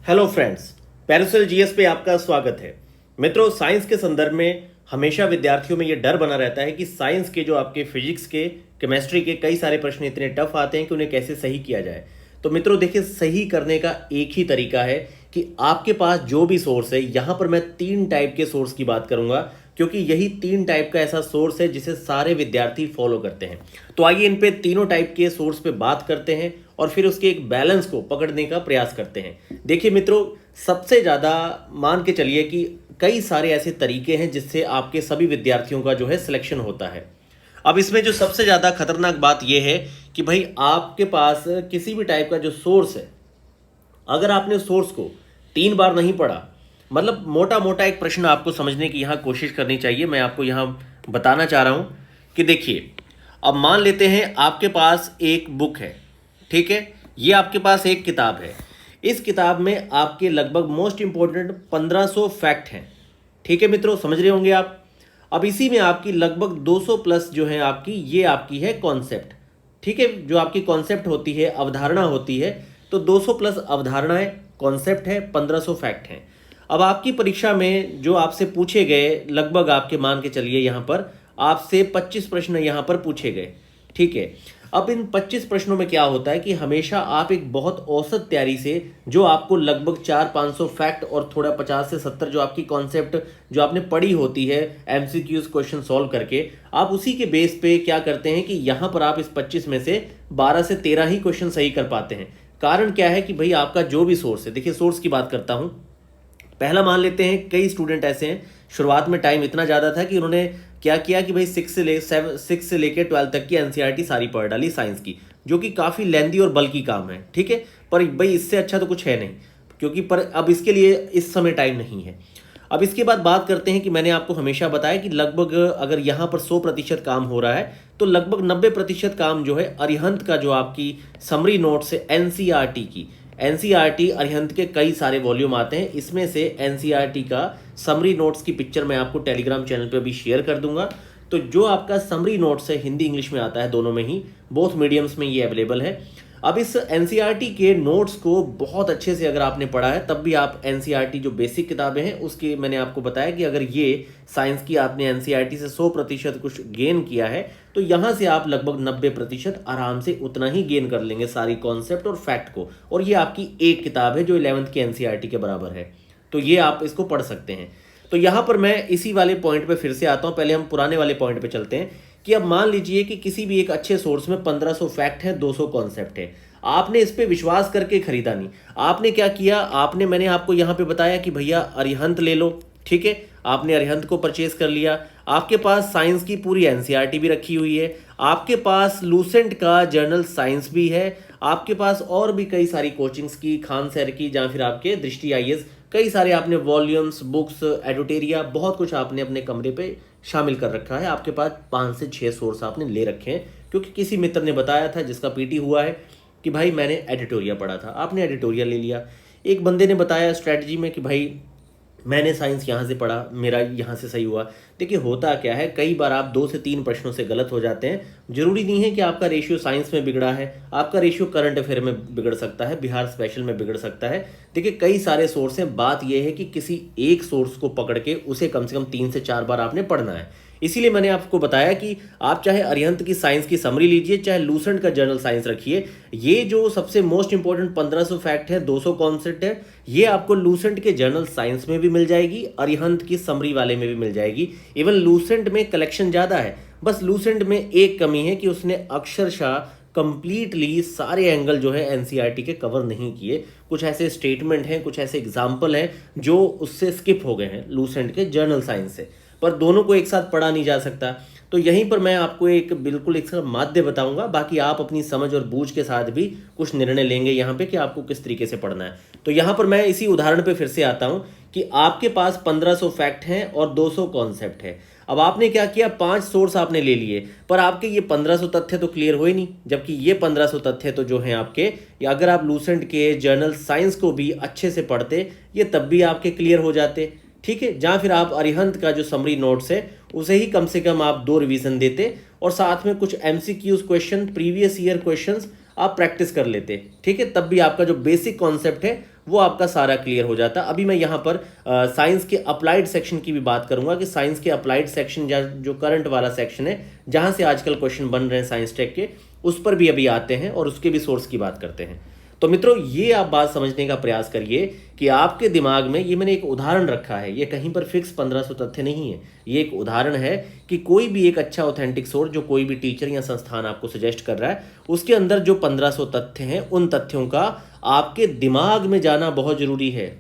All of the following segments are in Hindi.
हेलो फ्रेंड्स, पैरासोल जीएस पे आपका स्वागत है। मित्रों, साइंस के संदर्भ में हमेशा विद्यार्थियों में ये डर बना रहता है कि साइंस के जो आपके फिजिक्स के, केमिस्ट्री के कई सारे प्रश्न इतने टफ आते हैं कि उन्हें कैसे सही किया जाए। तो मित्रों देखिए, सही करने का एक ही तरीका है कि आपके पास जो भी सोर्स है, यहाँ पर मैं 3 टाइप के सोर्स की बात करूंगा क्योंकि यही 3 टाइप का ऐसा सोर्स है जिसे सारे विद्यार्थी फॉलो करते हैं। तो आइए इन पे तीनों टाइप के सोर्स पे बात करते हैं और फिर उसके एक बैलेंस को पकड़ने का प्रयास करते हैं। देखिए मित्रों, सबसे ज़्यादा मान के चलिए कि कई सारे ऐसे तरीके हैं जिससे आपके सभी विद्यार्थियों का जो है सिलेक्शन होता है। अब इसमें जो सबसे ज़्यादा खतरनाक बात यह है कि भाई आपके पास किसी भी टाइप का जो सोर्स है, अगर आपने सोर्स को 3 बार नहीं पढ़ा, मतलब मोटा मोटा एक प्रश्न आपको समझने की यहाँ कोशिश करनी चाहिए। मैं आपको यहाँ बताना चाह रहा हूँ कि देखिए, अब मान लेते हैं आपके पास एक बुक है, ठीक है, ये आपके पास एक किताब है। इस किताब में आपके लगभग मोस्ट इंपॉर्टेंट 1500 फैक्ट हैं, ठीक है मित्रों, समझ रहे होंगे आप। अब इसी में आपकी लगभग 200 प्लस जो है ये आपकी है कॉन्सेप्ट, ठीक है, जो आपकी कॉन्सेप्ट होती है, अवधारणा होती है। तो 200 प्लस अवधारणाएं, कॉन्सेप्ट है, 1500 फैक्ट हैं। अब आपकी परीक्षा में जो आपसे पूछे गए, लगभग आपके मान के चलिए यहाँ पर आपसे 25 प्रश्न यहाँ पर पूछे गए, ठीक है। अब इन 25 प्रश्नों में क्या होता है कि हमेशा आप एक बहुत औसत तैयारी से, जो आपको लगभग 400-500 फैक्ट और थोड़ा 50 से 70 जो आपकी कॉन्सेप्ट जो आपने पढ़ी होती है एमसीक्यूज क्वेश्चन सॉल्व करके, आप उसी के बेस पे क्या करते हैं कि यहाँ पर आप इस 25 में से 12 से 13 ही क्वेश्चन सही कर पाते हैं। कारण क्या है कि भाई आपका जो भी सोर्स है, देखिए सोर्स की बात करता हूँ। पहला मान लेते हैं कई स्टूडेंट ऐसे हैं, शुरुआत में टाइम इतना ज़्यादा था कि उन्होंने क्या किया कि भाई 6 से लेकर 12 तक की एनसीईआरटी सारी पढ़ डाली साइंस की, जो कि काफ़ी लेंदी और बल्कि काम है, ठीक है। पर भाई इससे अच्छा तो कुछ है नहीं, क्योंकि पर अब इसके लिए इस समय टाइम नहीं है। अब इसके बाद बात करते हैं कि मैंने आपको हमेशा बताया कि लगभग अगर यहाँ पर 100% काम हो रहा है तो लगभग 90% काम जो है अरिहंत का, जो आपकी समरी नोट्स है एनसीईआरटी की, एनसीईआरटी अरिहंत के कई सारे वॉल्यूम आते हैं, इसमें से एनसीईआरटी का समरी नोट्स की पिक्चर मैं आपको टेलीग्राम चैनल पे भी शेयर कर दूंगा। तो जो आपका समरी नोट्स है, हिंदी इंग्लिश में आता है, दोनों में ही, बोथ मीडियम्स में ये अवेलेबल है। अब इस एनसीईआरटी के नोट्स को बहुत अच्छे से अगर आपने पढ़ा है, तब भी आप एनसीईआरटी जो बेसिक किताबें हैं उसकी, मैंने आपको बताया कि अगर ये साइंस की आपने एनसीईआरटी से 100% कुछ गेन किया है तो यहाँ से आप लगभग 90% आराम से उतना ही गेन कर लेंगे सारी कॉन्सेप्ट और फैक्ट को। और ये आपकी एक किताब है जो 11th की एनसीईआरटी के बराबर है, तो ये आप इसको पढ़ सकते हैं। तो यहाँ पर मैं इसी वाले पॉइंट पे फिर से आता हूँ। पहले हम पुराने वाले पॉइंट पे चलते हैं कि अब मान लीजिए कि किसी भी एक अच्छे सोर्स में 1500 फैक्ट है, 200 कॉन्सेप्ट है, आपने इस पे विश्वास करके खरीदा नहीं। आपने क्या किया, आपने, मैंने आपको यहाँ पे बताया कि भैया अरिहंत ले लो, ठीक है, आपने अरिहंत को परचेज कर लिया। आपके पास साइंस की पूरी एनसीईआरटी भी रखी हुई है, आपके पास लूसेंट का जर्नल साइंस भी है, आपके पास और भी कई सारी कोचिंग्स की, खान सर की, या फिर आपके दृष्टि आईएएस, कई सारे आपने वॉल्यूम्स, बुक्स, एडुटेरिया, बहुत कुछ आपने अपने कमरे पे शामिल कर रखा है। आपके पास 5 से 6 सोर्स आपने ले रखे हैं, क्योंकि किसी मित्र ने बताया था जिसका पीटी हुआ है कि भाई मैंने एडिटोरिया पढ़ा था, आपने एडिटोरिया ले लिया। एक बंदे ने बताया स्ट्रैटेजी में कि भाई मैंने साइंस यहाँ से पढ़ा, मेरा यहाँ से सही हुआ। देखिए होता क्या है, कई बार आप 2 से 3 प्रश्नों से गलत हो जाते हैं। जरूरी नहीं है कि आपका रेशियो साइंस में बिगड़ा है, आपका रेशियो करंट अफेयर में बिगड़ सकता है, बिहार स्पेशल में बिगड़ सकता है। देखिए कई सारे सोर्स हैं, बात यह है कि किसी एक सोर्स को पकड़ के उसे कम से कम 3 से 4 बार आपने पढ़ना है। इसीलिए मैंने आपको बताया कि आप चाहे अरिहंत की साइंस की समरी लीजिए, चाहे लूसेंट का जर्नल साइंस रखिए, ये जो सबसे मोस्ट इंपॉर्टेंट 1500 फैक्ट है, 200 कॉन्सेप्ट है, ये आपको लूसेंट के जर्नल साइंस में भी मिल जाएगी, अरिहंत की समरी वाले में भी मिल जाएगी। इवन लूसेंट में कलेक्शन ज़्यादा है, बस लूसेंट में एक कमी है कि उसने अक्षरशः कंप्लीटली सारे एंगल जो है एनसीईआरटी के कवर नहीं किए। कुछ ऐसे स्टेटमेंट हैं, कुछ ऐसे एग्जाम्पल हैं जो उससे स्किप हो गए हैं लूसेंट के जर्नल साइंस से, पर दोनों को एक साथ पढ़ा नहीं जा सकता। तो यहीं पर मैं आपको एक बिल्कुल एक माध्य बताऊंगा, बाकी आप अपनी समझ और बूझ के साथ भी कुछ निर्णय लेंगे यहाँ पे कि आपको किस तरीके से पढ़ना है। तो यहाँ पर मैं इसी उदाहरण पे फिर से आता हूँ कि आपके पास 1500 फैक्ट हैं और 200 कॉन्सेप्ट है। अब आपने क्या किया, 5 सोर्स आपने ले लिए, पर आपके ये 1500 तथ्य तो क्लियर हुए नहीं, जबकि ये 1500 तथ्य तो जो हैं आपके, या अगर आप लूसेंट के जर्नल साइंस को भी अच्छे से पढ़ते, ये तब भी आपके क्लियर हो जाते, ठीक है। जहाँ फिर आप अरिहंत का जो समरी नोट्स है उसे ही कम से कम आप 2 रिवीजन देते और साथ में कुछ MCQs question, previous year questions आप प्रैक्टिस कर लेते, ठीक है, तब भी आपका जो बेसिक कॉन्सेप्ट है वो आपका सारा क्लियर हो जाता। अभी मैं यहाँ पर साइंस के अप्लाइड सेक्शन की भी बात करूंगा कि साइंस के अप्लाइड सेक्शन जो करंट वाला सेक्शन है, जहां से आजकल क्वेश्चन बन रहे हैं साइंस टेक के, उस पर भी अभी आते हैं और उसके भी सोर्स की बात करते हैं। तो मित्रों, ये आप बात समझने का प्रयास करिए कि आपके दिमाग में, ये मैंने एक उदाहरण रखा है, ये कहीं पर फिक्स 1500 तथ्य नहीं है, ये एक उदाहरण है कि कोई भी एक अच्छा ऑथेंटिक सोर्स जो कोई भी टीचर या संस्थान आपको सजेस्ट कर रहा है, उसके अंदर जो 1500 तथ्य हैं, उन तथ्यों का आपके दिमाग में जाना बहुत जरूरी है।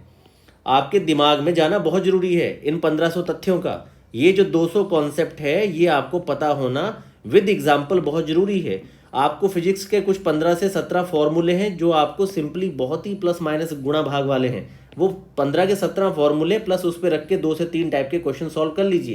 आपके दिमाग में जाना बहुत जरूरी है इन 1500 तथ्यों का। ये जो 200 कॉन्सेप्ट है, ये आपको पता होना विद एग्जाम्पल बहुत जरूरी है। आपको फिजिक्स के कुछ 15 से 17 फॉर्मूले हैं जो आपको सिंपली बहुत ही प्लस माइनस गुणा भाग वाले हैं, वो 15 के 17 फॉर्मूले प्लस उस पर रख के 2 से 3 टाइप के क्वेश्चन सॉल्व कर लीजिए।